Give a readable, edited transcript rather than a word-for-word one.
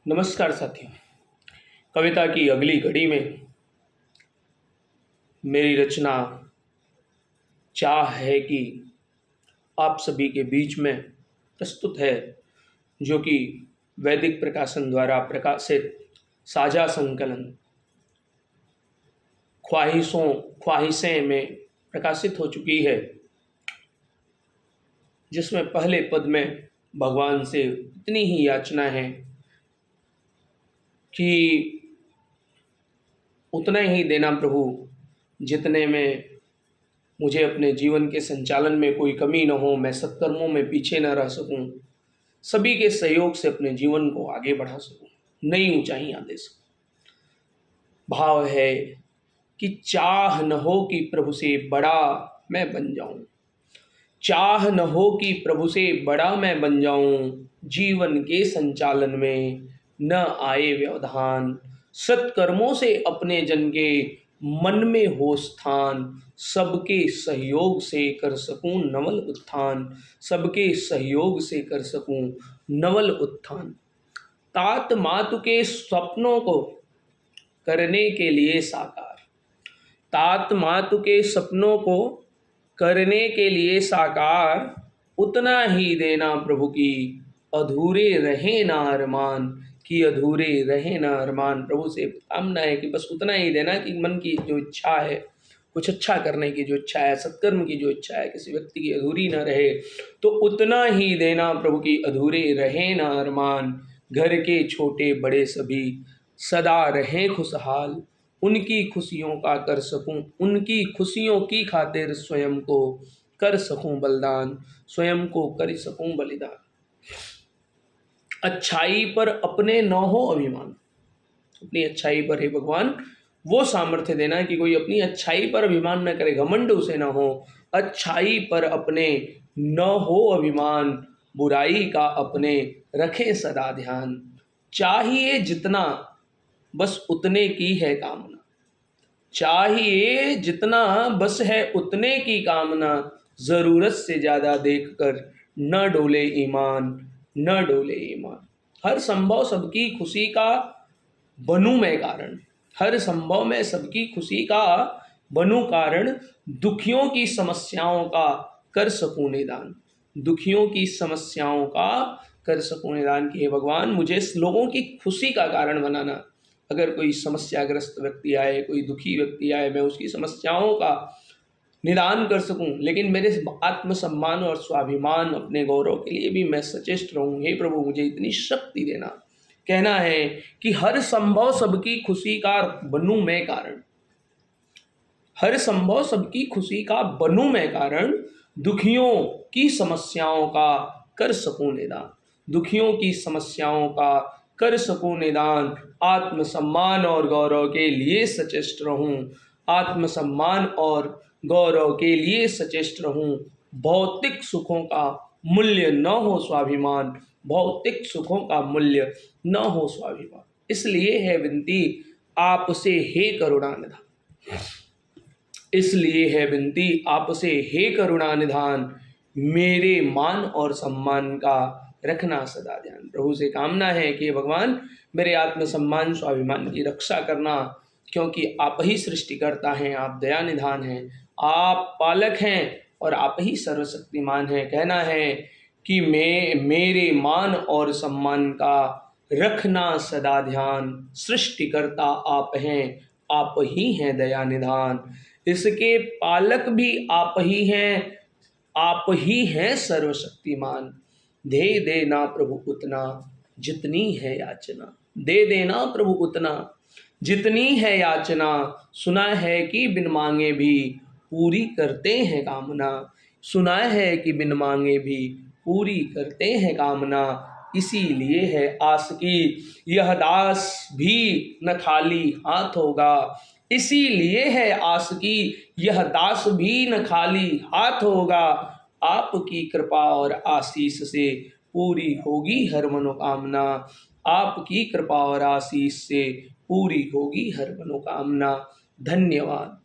नमस्कार साथियों। कविता की अगली कड़ी में मेरी रचना चाह है कि आप सभी के बीच में प्रस्तुत है, जो कि वैदिक प्रकाशन द्वारा प्रकाशित साझा संकलन ख्वाहिशें में प्रकाशित हो चुकी है, जिसमें पहले पद में भगवान से इतनी ही याचना है कि उतना ही देना प्रभु जितने में मुझे अपने जीवन के संचालन में कोई कमी न हो, मैं सत्कर्मों में पीछे न रह सकूं, सभी के सहयोग से अपने जीवन को आगे बढ़ा सकूं, नई ऊंचाइयां दे सकूं। भाव है कि चाह न हो कि प्रभु से बड़ा मैं बन जाऊं, चाह न हो कि प्रभु से बड़ा मैं बन जाऊं, जीवन के संचालन में न आए व्यवधान, सत्कर्मों से अपने जन के मन में हो स्थान, सबके सहयोग से कर सकूं नवल उत्थान, सबके सहयोग से कर सकूं नवल उत्थान। तात मातु के स्वप्नों को करने के लिए साकार, तात मातु के सपनों को करने के लिए साकार, उतना ही देना प्रभु की अधूरे रहे ना अरमान, कि अधूरे रहे ना अरमान। प्रभु से कामना है कि बस उतना ही देना कि मन की जो इच्छा है, कुछ अच्छा करने की जो इच्छा है, सत्कर्म की जो इच्छा है, किसी व्यक्ति की अधूरी ना रहे, तो उतना ही देना प्रभु की अधूरे रहे ना अरमान। घर के छोटे बड़े सभी सदा रहे खुशहाल, उनकी खुशियों का कर सकूं, उनकी खुशियों की खातिर स्वयं को कर सकूं बलिदान, स्वयं को कर सकूं बलिदान। अच्छाई पर अपने न हो अभिमान, अपनी अच्छाई पर हे भगवान वो सामर्थ्य देना कि कोई अपनी अच्छाई पर अभिमान न करे, घमंड उसे न हो। अच्छाई पर अपने न हो अभिमान, बुराई का अपने रखे सदा ध्यान। चाहिए जितना बस उतने की है कामना, चाहिए जितना बस है उतने की कामना, जरूरत से ज्यादा देखकर न डोले ईमान, न डोले ईमान। हर संभव सबकी खुशी का बनूं मैं कारण, हर संभव में सबकी खुशी का बनूं कारण, दुखियों की समस्याओं का कर सकूं निदान, दुखियों की समस्याओं का कर सकूं निदान। कि हे भगवान मुझे लोगों की खुशी का कारण बनाना। अगर कोई समस्याग्रस्त व्यक्ति आए, कोई दुखी व्यक्ति आए, मैं उसकी समस्याओं का निदान कर सकूं, लेकिन मेरे आत्मसम्मान और स्वाभिमान, अपने गौरव के लिए भी मैं सचेष्ट रहूं। हे प्रभु मुझे इतनी शक्ति देना। कहना है कि हर संभव सबकी खुशी का बनूं मैं कारण, हर संभव सबकी खुशी का बनूं मैं कारण, दुखियों की समस्याओं का कर सकूं निदान, दुखियों की समस्याओं का कर सकूं निदान। आत्मसम्मान और गौरव के लिए सचेष्ट रहूं, आत्मसम्मान और गौरव के लिए सचेष्ट रहूं। भौतिक सुखों का मूल्य न हो स्वाभिमान, भौतिक सुखों का मूल्य न हो स्वाभिमान। इसलिए है विनती आपसे हे करुणानिधान, इसलिए है विनती आपसे हे करुणानिधान, मेरे मान और सम्मान का रखना सदा ध्यान। प्रभु से कामना है कि भगवान मेरे आत्मसम्मान स्वाभिमान की रक्षा करना, क्योंकि आप ही सृष्टिकर्ता हैं, आप दयानिधान हैं, आप पालक हैं और आप ही सर्वशक्तिमान हैं। कहना है कि मेरे मान और सम्मान का रखना सदा ध्यान, सृष्टिकर्ता आप हैं, आप ही हैं दयानिधान, इसके पालक भी आप ही हैं, आप ही हैं सर्वशक्तिमान। दे देना प्रभु उतना जितनी है याचना, दे देना प्रभु उतना जितनी है याचना। सुना है कि बिन मांगे भी पूरी करते हैं कामना, सुना है कि बिन मांगे भी पूरी करते हैं कामना। इसीलिए है आस की यह दास भी न खाली हाथ होगा, इसीलिए है आस की यह दास भी न खाली हाथ होगा। आपकी कृपा और आशीष से पूरी होगी हर मनोकामना, आपकी कृपा और आशीष से पूरी होगी हर मनोकामना। धन्यवाद।